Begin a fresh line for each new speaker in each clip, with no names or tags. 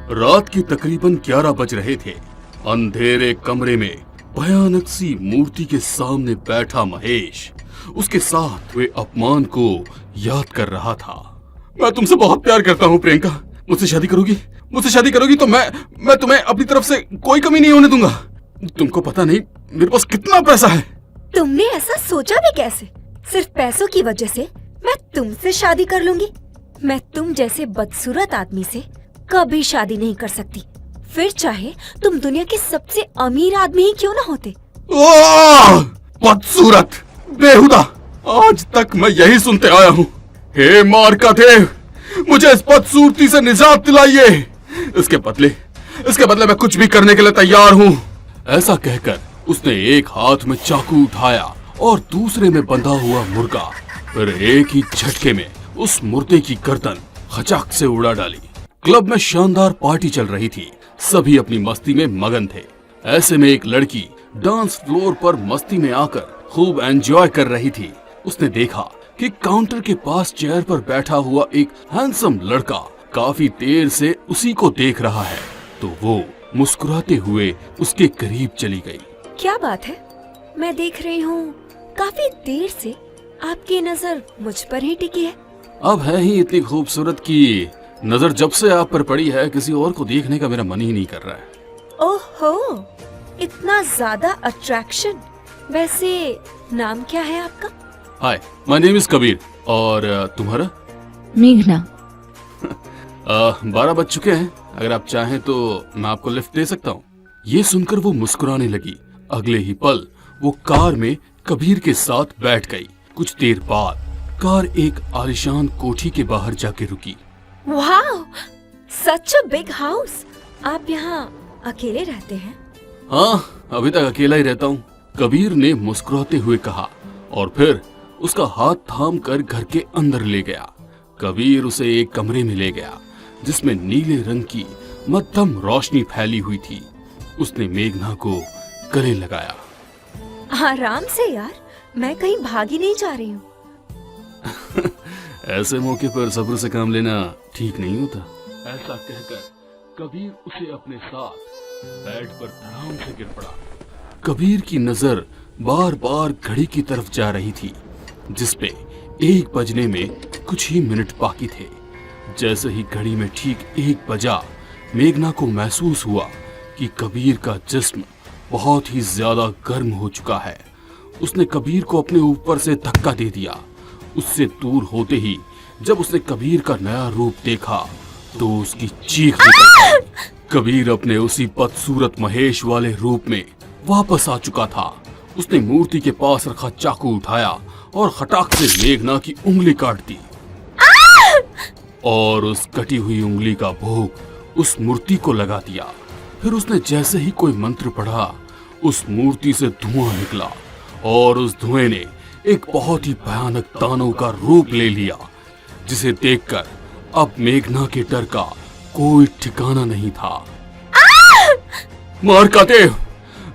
रात के तकरीबन 11 बज रहे थे। अंधेरे कमरे में भयानक सी मूर्ति के सामने बैठा महेश उसके साथ हुए अपमान को याद कर रहा था। मैं तुमसे बहुत प्यार करता हूँ प्रियंका, मुझसे शादी करोगी? मुझसे शादी करोगी तो मैं तुम्हें अपनी तरफ से कोई कमी नहीं होने दूंगा। तुमको पता नहीं मेरे पास कितना पैसा है।
तुमने ऐसा सोचा भी कैसे? सिर्फ पैसों की वजह से मैं तुमसे शादी कर लूंगी? मैं तुम जैसे बदसूरत आदमी से कभी शादी नहीं कर सकती, फिर चाहे तुम दुनिया के सबसे अमीर आदमी ही क्यों ना होते।
बदसूरत, बेहुदा, आज तक मैं यही सुनते आया हूँ। हे मार्का देव, मुझे इस बदसूरती से निजात दिलाइए। इसके बदले मैं कुछ भी करने के लिए तैयार हूँ। ऐसा कहकर उसने एक हाथ में चाकू उठाया और दूसरे में बंधा हुआ मुर्गा फिर एक ही झटके में उस मुर्दे की गर्दन खचाक से उड़ा डाली। क्लब में शानदार पार्टी चल रही थी, सभी अपनी मस्ती में मगन थे। ऐसे में एक लड़की डांस फ्लोर पर मस्ती में आकर खूब एंजॉय कर रही थी। उसने देखा कि काउंटर के पास चेयर पर बैठा हुआ एक हैंडसम लड़का काफी देर से उसी को देख रहा है, तो वो मुस्कुराते हुए उसके करीब चली गई।
क्या बात है, मैं देख रही हूँ काफी देर से आपकी नजर मुझ पर ही टिकी है।
अब है ही इतनी खूबसूरत कि नजर जब से आप पर पड़ी है किसी और को देखने का मेरा मन ही नहीं कर रहा है।
ओहो, इतना ज्यादा अट्रैक्शन। वैसे नाम क्या है आपका?
हाय, माय नेम इज कबीर। और तुम्हारा?
मेघना।
12 बज चुके हैं, अगर आप चाहें तो मैं आपको लिफ्ट दे सकता हूँ। ये सुनकर वो मुस्कुराने लगी। अगले ही पल वो कार में कबीर के साथ बैठ गई। कुछ देर बाद कार एक आलीशान कोठी के बाहर जाके रुकी।
Wow, such a big house. आप यहाँ अकेले रहते हैं?
हाँ, अभी तक अकेला ही रहता हूँ, कबीर ने मुस्कुराते हुए कहा और फिर उसका हाथ थाम कर घर के अंदर ले गया। कबीर उसे एक कमरे में ले गया जिसमें नीले रंग की मध्यम रोशनी फैली हुई थी। उसने मेघना को गले लगाया।
आराम से यार, मैं कहीं भागी नहीं जा रही हूँ।
ऐसे मौके पर सब्र से काम लेना ठीक नहीं होता। ऐसा कहकर कबीर उसे अपने साथ बेड पर धड़ाम से गिर पड़ा। कबीर की नजर बार बार घड़ी की तरफ जा रही थी जिसपे 1 बजने में कुछ ही मिनट बाकी थे। जैसे ही घड़ी में ठीक 1 बजा, मेघना को महसूस हुआ कि कबीर का जिस्म बहुत ही ज्यादा गर्म हो चुका है। उसने कबीर को अपने ऊपर से धक्का दे दिया। उससे दूर होते ही जब उसने कबीर का नया रूप देखा तो उसकी चीख निकल गई। कबीर अपने उसी बदसूरत महेश वाले रूप में वापस आ चुका था। उसने मूर्ति के पास रखा चाकू उठाया और खटाक से मेघना की उंगली काट दी और उस कटी हुई उंगली का भोग उस मूर्ति को लगा दिया। फिर उसने जैसे ही कोई मंत्र पढ़ा, उस मूर्ति से धुआं निकला और उस धुएं ने एक बहुत ही भयानक दानव का रूप ले लिया, जिसे देखकर अब मेघना के डर का कोई ठिकाना नहीं था। मार्का देव,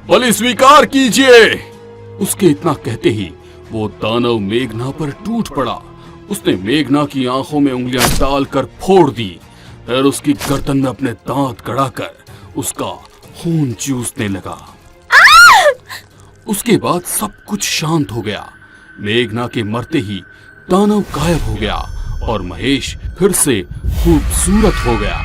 बलि स्वीकार कीजिए। उसके इतना कहते ही वो दानव मेघना पर टूट पड़ा। उसने मेघना की आंखों में उंगलियां डालकर फोड़ दी, फिर उसकी गर्दन में अपने दांत गड़ाकर उसका खून चूसने लगा। उसके बाद सब कुछ शांत हो गया। मेघना के मरते ही दानव गायब हो गया और महेश फिर से खूबसूरत हो गया।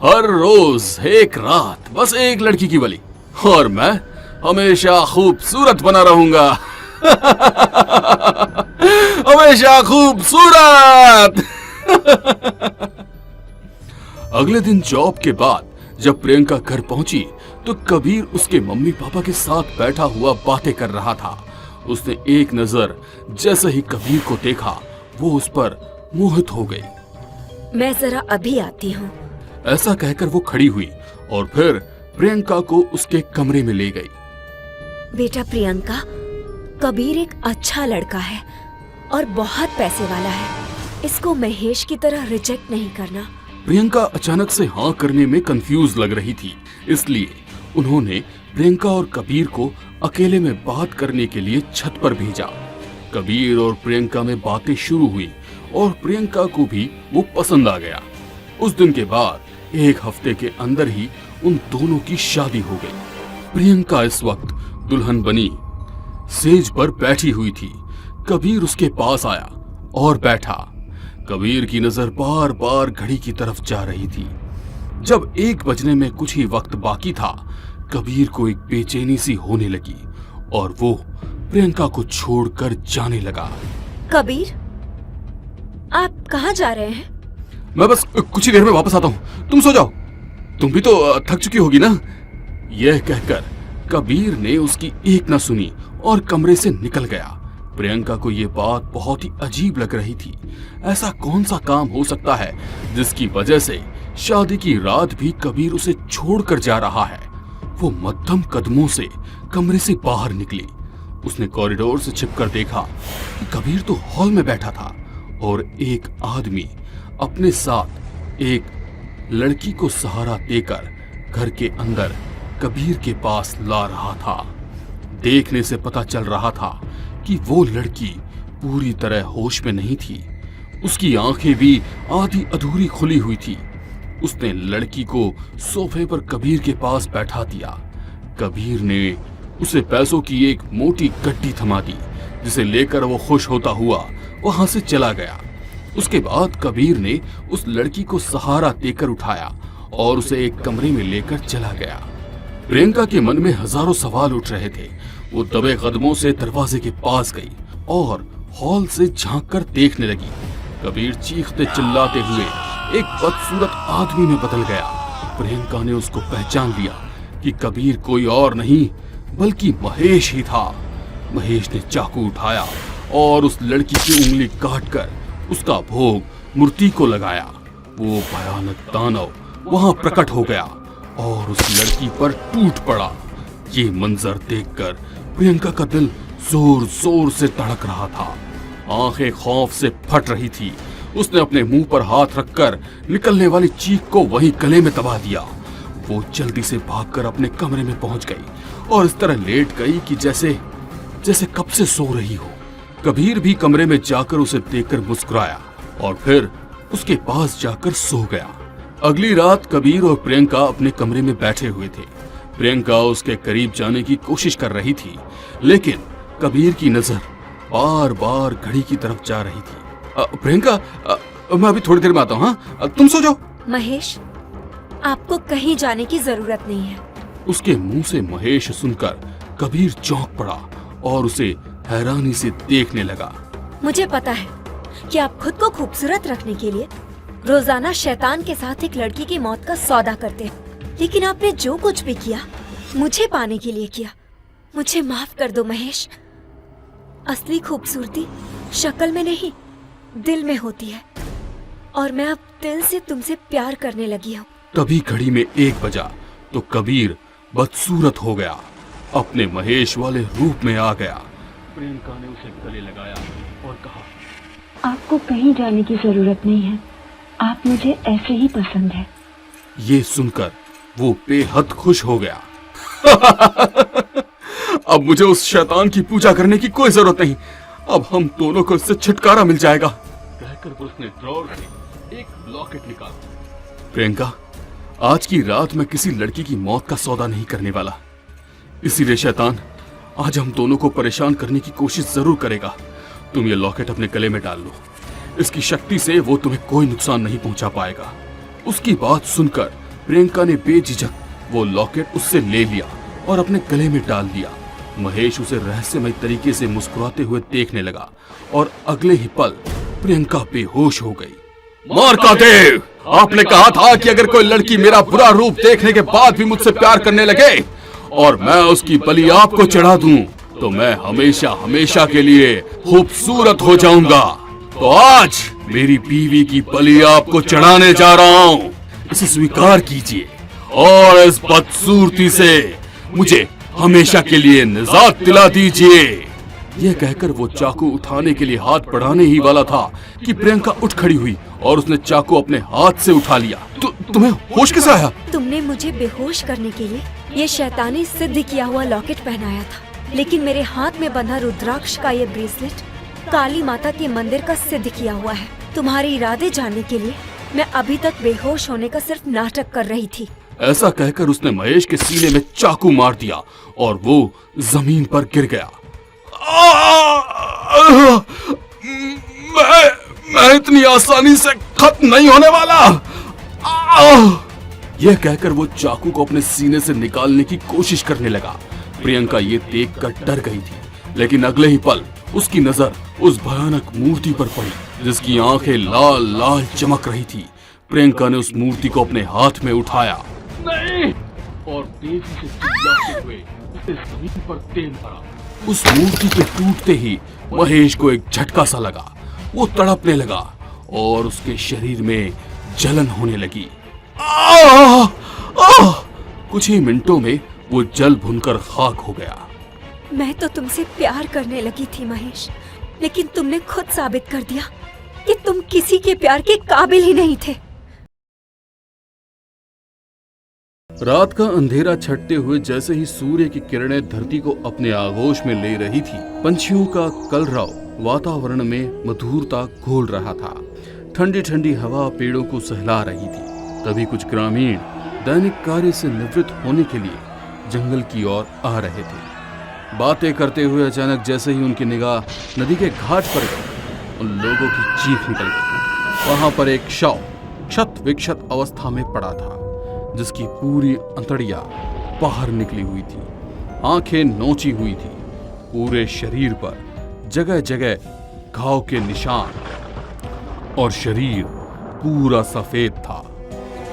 हर रोज एक रात बस एक लड़की की बलि और मैं हमेशा खूबसूरत बना रहूंगा। हमेशा खूबसूरत। अगले दिन जॉब के बाद जब प्रियंका घर पहुंची तो कबीर उसके मम्मी पापा के साथ बैठा हुआ बातें कर रहा था। उसने एक नजर जैसे ही कबीर को देखा, वो उस पर मोहित हो गई।
मैं जरा अभी आती हूँ।
ऐसा कहकर वो खड़ी हुई और फिर प्रियंका को उसके कमरे में ले गई।
बेटा प्रियंका, कबीर एक अच्छा लड़का है और बहुत पैसे वाला है। इसको महेश की तरह रिजेक्ट नहीं करना।
प्रियंका अचानक से हाँ करने में कंफ्यूज लग रही थी, इसलिए उन्होंने प्रियंका और कबीर को अकेले में बात करने के लिए छत पर भेजा। कबीर और प्रियंका में बातें शुरू हुई और प्रियंका को भी वो पसंद आ गया। उस दिन के बाद 1 हफ्ते के अंदर ही उन दोनों की शादी हो गई। प्रियंका इस वक्त दुल्हन बनी सेज पर बैठी हुई थी। कबीर उसके पास आया और बैठा। कबीर की नजर बार बार घड़ी की तरफ जा रही थी। जब 1 बजने में कुछ ही वक्त बाकी था, कबीर को एक बेचैनी सी होने लगी और वो प्रियंका को छोड़कर जाने लगा।
कबीर, आप कहाँ जा रहे हैं?
मैं बस कुछ ही देर में वापस आता हूँ, तुम सो जाओ। तुम भी तो थक चुकी होगी ना। यह कहकर कबीर ने उसकी एक न सुनी और कमरे से निकल गया। प्रियंका को यह बात बहुत ही अजीब लग रही थी। ऐसा कौन सा काम हो सकता है जिसकी वजह से शादी की रात भी कबीर उसे छोड़कर जा रहा है। वो मध्यम कदमों से कमरे से बाहर निकली। उसने कॉरिडोर से छिपकर देखा कि कबीर तो हॉल में बैठा था और एक आदमी अपने साथ एक लड़की को सहारा देकर घर के अंदर कबीर के पास ला रहा था। देखने से पता चल रहा था कि वो लड़की पूरी तरह होश में नहीं थी। उसकी आंखें भी आधी अधूरी खुली हुई थी। उसने लड़की को सोफे पर कबीर के पास बैठा दिया। कबीर ने उसे पैसों की एक मोटी गड्डी थमा दी, जिसे लेकर वो खुश होता हुआ वहां से चला गया। उसके बाद कबीर ने उस लड़की को सहारा देकर उठाया और उसे एक कमरे में लेकर चला गया। प्रियंका के मन में हजारों सवाल उठ रहे थे। वो दबे कदमों से दरवाजे के पास गई और हॉल से झांककर देखने लगी। कबीर चीखते चिल्लाते हुए एक बदसूरत आदमी में बदल गया। प्रियंका ने उसको पहचान लिया कि कबीर कोई और नहीं बल्कि महेश ही था। महेश ने चाकू उठाया और उस लड़की की उंगली काटकर उसका भोग मूर्ति को लगाया। वो भयानक दानव वहां प्रकट हो गया और उस लड़की पर टूट पड़ा। ये मंजर देखकर प्रियंका का दिल जोर जोर से धड़क रहा था। आंखें खौफ से फट रही थी। उसने अपने मुंह पर हाथ रखकर निकलने वाली चीख को वहीं गले में दबा दिया। वो जल्दी से भागकर अपने कमरे में पहुंच गई और इस तरह लेट गई कि जैसे कब से सो रही हो। कबीर भी कमरे में जाकर उसे देखकर मुस्कुराया और फिर उसके पास जाकर सो गया। अगली रात कबीर और प्रियंका अपने कमरे में बैठे हुए थे। प्रियंका उसके करीब जाने की कोशिश कर रही थी, लेकिन कबीर की नजर बार बार घड़ी की तरफ जा रही थी। प्रियंका, मैं अभी थोड़ी देर में आता हूँ, हाँ? तुम सो जाओ।
महेश, आपको कहीं जाने की जरूरत नहीं है।
उसके मुंह से महेश सुनकर कबीर चौंक पड़ा और उसे हैरानी से देखने लगा।
मुझे पता है कि आप खुद को खूबसूरत रखने के लिए रोजाना शैतान के साथ एक लड़की की मौत का सौदा करते हैं, लेकिन आपने जो कुछ भी किया मुझे पाने के लिए किया। मुझे माफ कर दो महेश। असली खूबसूरती शक्ल में नहीं, दिल में होती है और मैं अब दिल से तुमसे प्यार करने लगी हूँ।
तभी घड़ी में 1 बजा तो कबीर बदसूरत हो गया, अपने महेश वाले रूप में आ गया। प्रियंका ने उसे गले लगाया और कहा,
आपको कहीं जाने की जरूरत नहीं है, आप मुझे ऐसे ही पसंद है।
ये सुनकर वो बेहद खुश हो गया। अब मुझे उस शैतान की पूजा करने की कोई जरूरत नहीं। अब हम दोनों को इससे छुटकारा मिल जाएगा। कहकर उसने ड्रॉर से एक लॉकेट निकाला। प्रियंका, आज की रात मैं किसी लड़की की मौत का सौदा नहीं करने वाला। इसीलिए शैतान आज हम दोनों को परेशान करने की कोशिश जरूर करेगा। तुम ये लॉकेट अपने गले में डाल लो। इसकी शक्ति से वो तुम्हें कोई नुकसान नहीं पहुंचा पाएगा। उसकी बात सुनकर प्रियंका ने बेझिझक वो लॉकेट उससे ले लिया और अपने गले में डाल दिया। महेश उसे रहस्यमय तरीके से मुस्कुराते हुए देखने लगा और अगले ही पल प्रियंका बेहोश हो गई। मार्कादेव, आपने कहा था कि अगर कोई लड़की मेरा बुरा रूप देखने के बाद भी मुझसे प्यार करने लगे और मैं उसकी बलि आपको चढ़ा दूं, तो मैं हमेशा हमेशा के लिए खूबसूरत हो जाऊंगा। तो आज मेरी बीवी की बलि आपको चढ़ाने जा रहा हूँ। इसे स्वीकार कीजिए और इस बदसूरती से मुझे हमेशा के लिए निजात दिला दीजिए। यह कहकर वो चाकू उठाने के लिए हाथ बढ़ाने ही वाला था कि प्रियंका उठ खड़ी हुई और उसने चाकू अपने हाथ से उठा लिया। तुम्हें होश कैसे आया?
तुमने मुझे बेहोश करने के लिए ये शैतानी सिद्ध किया हुआ लॉकेट पहनाया था, लेकिन मेरे हाथ में बंधा रुद्राक्ष का ये ब्रेसलेट काली माता के मंदिर का सिद्ध किया हुआ है। तुम्हारे इरादे जानने के लिए मैं अभी तक बेहोश होने का सिर्फ नाटक कर रही थी।
ऐसा कहकर उसने महेश के सीने में चाकू मार दिया और वो जमीन पर गिर गया। मैं इतनी आसानी से खत्म नहीं होने वाला। यह कहकर वो चाकू को अपने सीने से निकालने की कोशिश करने लगा। प्रियंका ये देखकर डर गई थी, लेकिन अगले ही पल उसकी नजर उस भयानक मूर्ति पर पड़ी जिसकी आंखें लाल लाल चमक रही थी। प्रियंका ने उस मूर्ति को अपने हाथ में उठाया नहीं और तेजी से चिल्लाते हुए उसे जमीन पर तेल भरा। उस मूर्ति के टूटते ही महेश को एक झटका सा लगा। वो तड़पने लगा और उसके शरीर में जलन होने लगी। कुछ ही मिनटों में वो जल भुनकर खाक हो गया।
मैं तो तुमसे प्यार करने लगी थी महेश, लेकिन तुमने खुद साबित कर दिया कि तुम किसी के प्यार के काबिल ही नहीं थे।
रात का अंधेरा छटते हुए जैसे ही सूर्य की किरणें धरती को अपने आगोश में ले रही थी, पंछियों का कलरव वातावरण में मधुरता घोल रहा था। ठंडी ठंडी हवा पेड़ों को सहला रही थी। तभी कुछ ग्रामीण दैनिक कार्य से निवृत्त होने के लिए जंगल की ओर आ रहे थे। बातें करते हुए अचानक जैसे ही उनकी निगाह नदी के घाट पर गई, उन लोगों की चीख निकल गई। वहां पर एक शव क्षत विक्षत अवस्था में पड़ा था, जिसकी पूरी अंतड़िया बाहर निकली हुई थी, आंखें नोची हुई थी। पूरे शरीर पर जगह जगह घाव के निशान और शरीर पूरा सफेद था,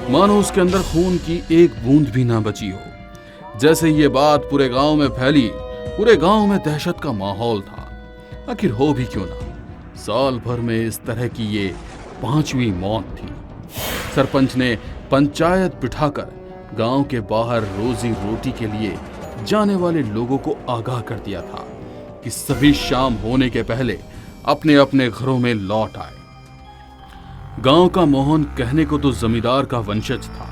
मानो उसके अंदर खून की एक बूंद भी ना बची हो। जैसे ये बात पूरे गांव में फैली, पूरे गांव में दहशत का माहौल था। आखिर हो भी क्यों ना, साल भर में इस तरह की ये 5वीं मौत थी। सरपंच ने पंचायत बिठाकर गांव के बाहर रोजी रोटी के लिए जाने वाले लोगों को आगाह कर दिया था कि सभी शाम होने के पहले अपने अपने घरों में लौट आए। गांव का मोहन कहने को तो जमींदार का वंशज था।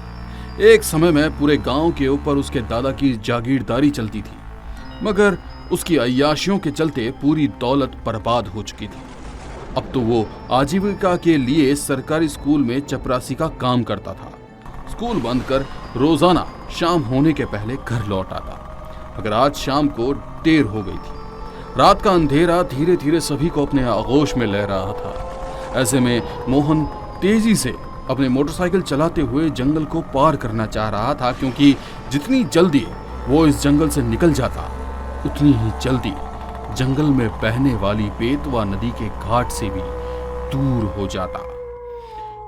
एक समय में पूरे गांव के ऊपर उसके दादा की जागीरदारी चलती थी, मगर उसकी अय्याशियों के चलते पूरी दौलत बर्बाद हो चुकी थी। अब तो वो आजीविका के लिए सरकारी स्कूल में चपरासी का काम करता था। स्कूल बंद कर रोजाना शाम होने के पहले घर लौट आता, मगर आज शाम को देर हो गई थी। रात का अंधेरा धीरे धीरे सभी को अपने आगोश में ले रहा था। ऐसे में मोहन तेजी से अपने मोटरसाइकिल चलाते हुए जंगल को पार करना चाह रहा था, क्योंकि जितनी जल्दी वो इस जंगल से निकल जाता, उतनी ही जल्दी जंगल में बहने वाली बेतवा नदी के घाट से भी दूर हो जाता,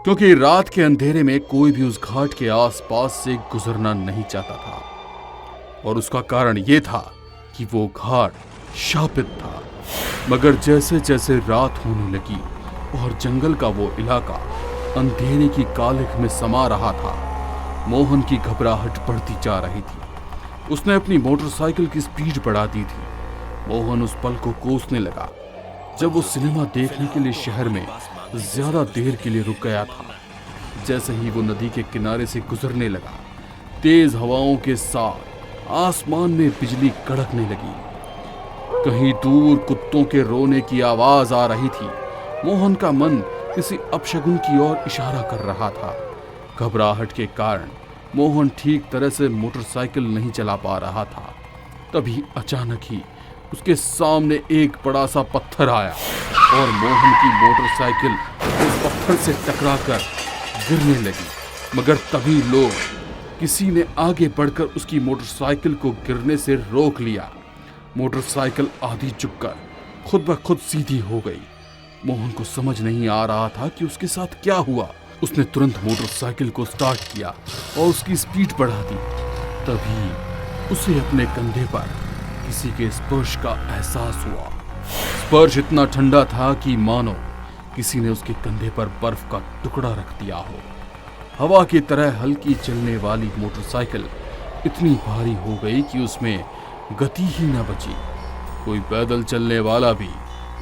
क्योंकि रात के अंधेरे में कोई भी उस घाट के आसपास से गुजरना नहीं चाहता था। और उसका कारण यह था कि वो घाट शापित था। मगर जैसे जैसे रात होने लगी और जंगल का वो इलाका अंधेरे की कालिख में समा रहा था, मोहन की घबराहट बढ़ती जा रही थी। उसने अपनी मोटरसाइकिल की स्पीड बढ़ा दी थी। मोहन उस पल को कोसने लगा जब वो सिनेमा देखने के लिए शहर में ज्यादा देर के लिए रुक गया था। जैसे ही वो नदी के किनारे से गुजरने लगा, तेज हवाओं के साथ आसमान में बिजली कड़कने लगी। कहीं दूर कुत्तों के रोने की आवाज आ रही थी। मोहन का मन किसी अपशगुन की ओर इशारा कर रहा था। घबराहट के कारण मोहन ठीक तरह से मोटरसाइकिल नहीं चला पा रहा था। तभी अचानक ही उसके सामने एक बड़ा सा पत्थर आया और मोहन की मोटरसाइकिल उस पत्थर से टकराकर गिरने लगी। मगर तभी लोग किसी ने आगे बढ़कर उसकी मोटरसाइकिल को गिरने से रोक लिया। मोटरसाइकिल आधी झुककर खुद ब खुद सीधी हो गई। मोहन को समझ नहीं आ रहा था कि उसके साथ क्या हुआ। उसने तुरंत मोटरसाइकिल को स्टार्ट किया और उसकी स्पीड बढ़ा दी। तभी उसे अपने कंधे पर किसी के स्पर्श का एहसास हुआ। स्पर्श इतना ठंडा था कि मानो किसी ने उसके कंधे पर बर्फ का टुकड़ा रख दिया हो। हवा की तरह हल्की चलने वाली मोटरसाइकिल इतनी भारी हो गई कि उसमें गति ही न बची। कोई पैदल चलने वाला भी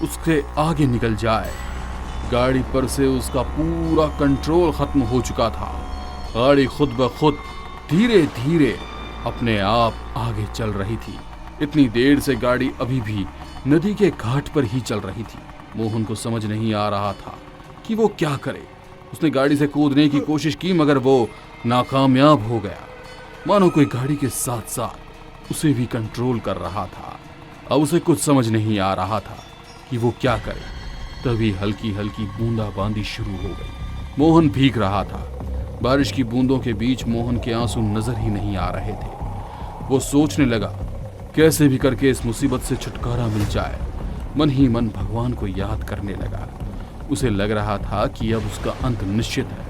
उसके आगे निकल जाए। गाड़ी पर से उसका पूरा कंट्रोल खत्म हो चुका था। गाड़ी खुद ब खुद धीरे धीरे अपने आप आगे चल रही थी। इतनी देर से गाड़ी अभी भी नदी के घाट पर ही चल रही थी। मोहन को समझ नहीं आ रहा था कि वो क्या करे। उसने गाड़ी से कूदने की कोशिश की मगर वो नाकामयाब हो गया। मानो कोई गाड़ी के साथ साथ उसे भी कंट्रोल कर रहा था। अब उसे कुछ समझ नहीं आ रहा था कि वो क्या करे। तभी हल्की हल्की बूंदाबांदी शुरू हो गई। मोहन भीग रहा था। बारिश की बूंदों के बीच मोहन के आंसू नजर ही नहीं आ रहे थे। वो सोचने लगा कैसे भी करके इस मुसीबत से छुटकारा मिल जाए। मन ही मन भगवान को याद करने लगा। उसे लग रहा था कि अब उसका अंत निश्चित है,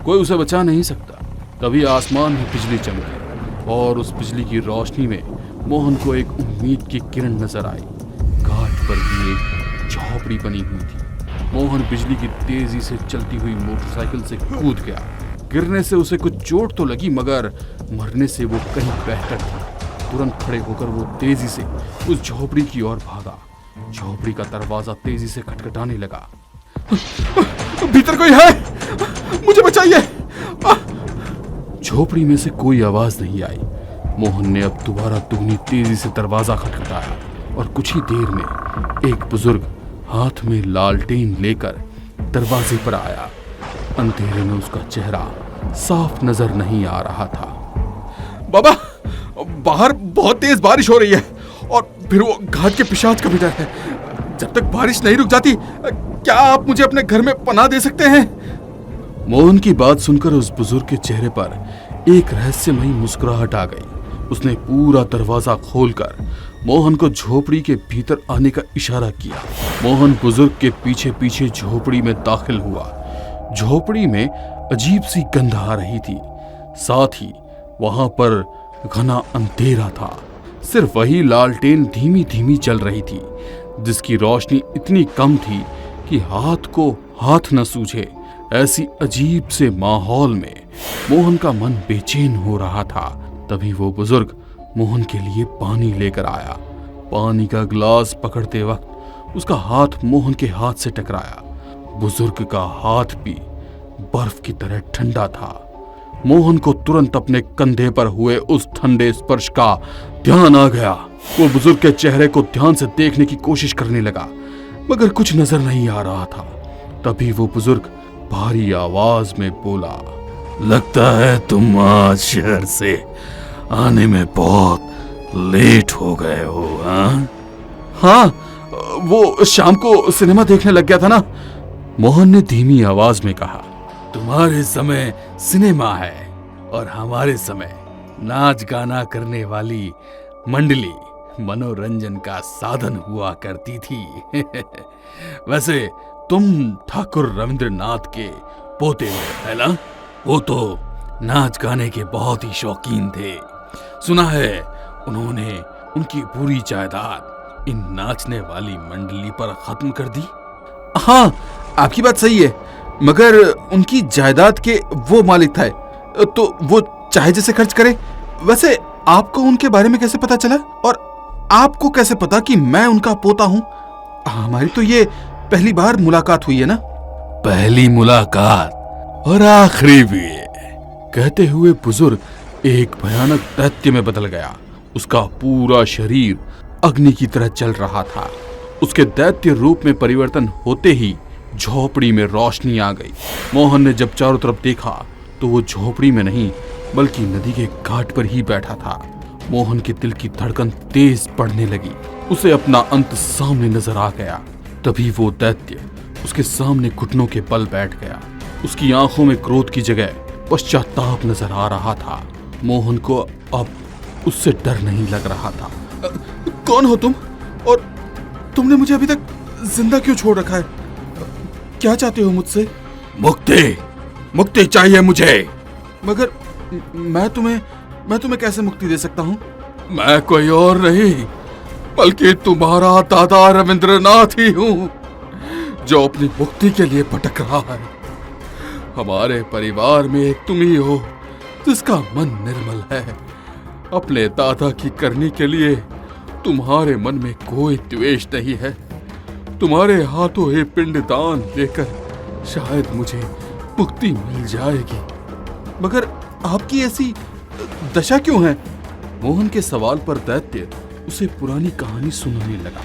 कोई उसे बचा नहीं सकता। तभी आसमान में बिजली चमकी और उस बिजली की रोशनी में मोहन को एक उम्मीद की किरण नजर आई। घाट पर ही एक झोपड़ी बनी हुई थी। मोहन बिजली की तेजी से चलती हुई मोटरसाइकिल से कूद गया। गिरने से उसे कुछ चोट तो लगी मगर मरने से वो कहीं बेहतर था। तुरंत खड़े होकर वो तेजी से उस झोपड़ी की ओर भागा। झोपड़ी का दरवाजा तेजी से खटखटाने लगा। भीतर कोई है, मुझे बचाइए। झोपड़ी में से कोई आवाज नहीं आई। मोहन ने अब दोबारा दुगनी तेजी से दरवाजा खटखटाया और कुछ ही देर में एक बुजुर्ग हाथ में लालटेन लेकर दरवाजे पर आया। अंधेरे में उसका चेहरा साफ नजर नहीं आ रहा था। बाबा, बाहर बहुत तेज बारिश हो रही है और फिर वो घाट के पिशाच का भी डर है। जब तक बारिश नहीं रुक जाती, क्या आप मुझे अपने घर में पनाह दे सकते हैं? मोहन की बात सुनकर उस बुजुर्ग के चेहरे पर एक रहस्यमयी मुस्कुराहट आ गई। उसने पूरा दरवाजा खोलकर मोहन को झोपड़ी के भीतर आने का इशारा किया। मोहन बुजुर्ग के पीछे पीछे झोपड़ी में दाखिल हुआ। झोपड़ी में अजीब सी गंध आ रही थी। साथ ही वहां पर घना अंधेरा था। सिर्फ वही लालटेन धीमी धीमी जल रही थी, जिसकी रोशनी इतनी कम थी कि हाथ को हाथ न सूझे। ऐसी अजीब से माहौल में मोहन का मन बेचैन हो रहा था। तभी वो बुजुर्ग मोहन के लिए पानी लेकर आया। पानी का गिलास पकड़ते वक्त उसका हाथ मोहन के हाथ से टकराया। बुजुर्ग का हाथ भी बर्फ की तरह ठंडा था। मोहन को तुरंत अपने कंधे पर हुए उस ठंडे स्पर्श का ध्यान आ गया। वो बुजुर्ग के चेहरे को ध्यान से देखने की कोशिश करने लगा मगर कुछ नजर नहीं आ रहा था। तभी वो बुजुर्ग भारी आवाज में बोला, लगता है तुम आज शहर से आने में बहुत लेट हो गए हो। हाँ, वो शाम को सिनेमा देखने लग गया था ना, मोहन ने धीमी आवाज में कहा। तुम्हारे समय सिनेमा है और हमारे समय नाच गाना करने वाली मंडली मनोरंजन का साधन हुआ करती थी। वैसे तुम ठाकुर रविंद्रनाथ के पोते हो, है ना? वो तो नाच गाने के बहुत ही शौकीन थे। सुना है उन्होंने उनकी पूरी जायदाद इन नाचने वाली मंडली पर खत्म कर दी। हाँ, आपकी बात सही है, मगर उनकी जायदाद के वो मालिक था तो वो चाहे जैसे खर्च करे। वैसे आपको उनके बारे में कैसे पता चला और आपको कैसे पता कि मैं उनका पोता हूँ? हमारी तो ये पहली बार मुलाकात हुई है ना। पहली मुलाकात और आखिरी भी, कहते हुए बुजुर्ग एक भयानक दैत्य में बदल गया। उसका पूरा शरीर अग्नि की तरह जल रहा था। उसके दैत्य रूप में परिवर्तन होते ही झोपड़ी में रोशनी आ गई। मोहन ने जब चारों तरफ देखा तो वो झोपड़ी में नहीं बल्कि नदी के घाट पर ही बैठा था। मोहन के दिल की धड़कन तेज बढ़ने लगी। उसे अपना अंत सामने नजर आ गया। तभी वो दैत्य उसके सामने घुटनों के बल बैठ गया। उसकी आंखों में क्रोध की जगह पश्चाताप नजर आ रहा था। मोहन को अब उससे डर नहीं लग रहा था। कौन हो तुम और तुमने मुझे अभी तक जिंदा क्यों छोड़ रखा है? क्या चाहते हो मुझसे? मुक्ति, मुक्ति चाहिए मुझे। मगर मैं तुम्हें कैसे मुक्ति दे सकता हूँ? मैं कोई और नहीं बल्कि तुम्हारा दादा रविंद्रनाथ ही हूँ, जो अपनी मुक्ति के लिए भटक रहा है। हमारे परिवार में एक तुम ही हो जिसका मन निर्मल है। अपने दादा की करनी के लिए तुम्हारे मन में कोई द्वेष नहीं है। तुम्हारे हाथों ये पिंडदान लेकर शायद मुझे मुक्ति मिल जाएगी। मगर आपकी ऐसी दशा क्यों है? मोहन के सवाल पर दैत्य उसे पुरानी कहानी सुनाने लगा।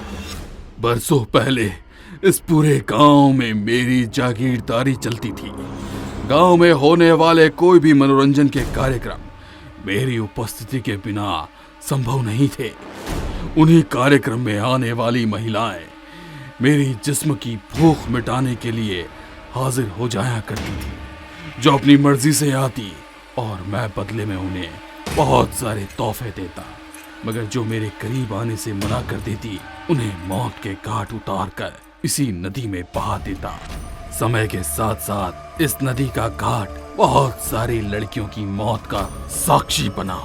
बरसों पहले इस पूरे गांव में मेरी जागीरदारी चलती थी। गांव में होने वाले कोई भी मनोरंजन के कार्यक्रम मेरी उपस्थिति के बिना संभव नहीं थे। उन्हीं कार्यक्रम में आने वाली महिलाएं मेरी जिस्म की भूख मिटाने के लिए हाजिर हो जाया करती थी, जो अपनी मर्जी से आती और मैं बदले में उन्हें बहुत सारे तोहफे देता, मगर जो मेरे करीब आने से मना कर देती उन्हें मौत के घाट उतार कर इसी नदी में बहा देता। समय के साथ साथ इस नदी का घाट बहुत सारी लड़कियों की मौत का साक्षी बना।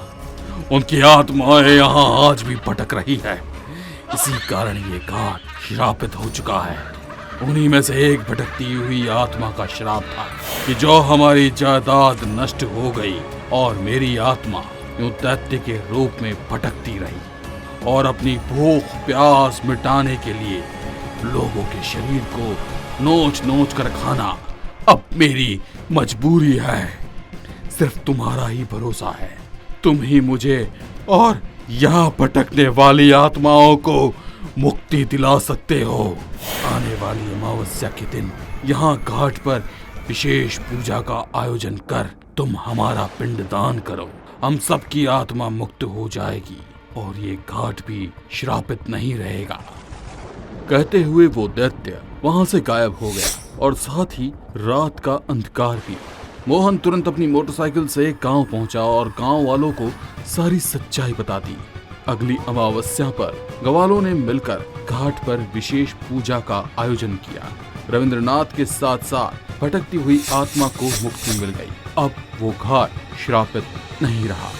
उनकी आत्माएं यहाँ आज भी भटक रही है। इसी कारण ये घाट श्रापित हो चुका है। उन्हीं में से एक भटकती हुई आत्मा का श्राप था कि जो हमारी जायदाद नष्ट हो गई और मेरी आत्मा यूं दैत्य के रूप में भटकती रही और अपनी भूख प्यास मिटाने के लिए लोगों के शरीर को नोच नोच कर खाना अब मेरी मजबूरी है। सिर्फ तुम्हारा ही भरोसा है। तुम ही मुझे और यहाँ भटकने वाली आत्माओं को मुक्ति दिला सकते हो। आने वाली अमावस्या के दिन यहाँ घाट पर विशेष पूजा का आयोजन कर तुम हमारा पिंडदान करो। हम सबकी आत्मा मुक्त हो जाएगी और ये घाट भी श्रापित नहीं रहेगा। कहते हुए वो दैत्य वहां से गायब हो गया और साथ ही रात का अंधकार भी। मोहन तुरंत अपनी मोटरसाइकिल से गांव पहुंचा और गांव वालों को सारी सच्चाई बता दी। अगली अमावस्या पर ग्वालों ने मिलकर घाट पर विशेष पूजा का आयोजन किया। रविंद्रनाथ के साथ साथ भटकती हुई आत्मा को मुक्ति मिल गई। अब वो घाट श्रापित नहीं रहा।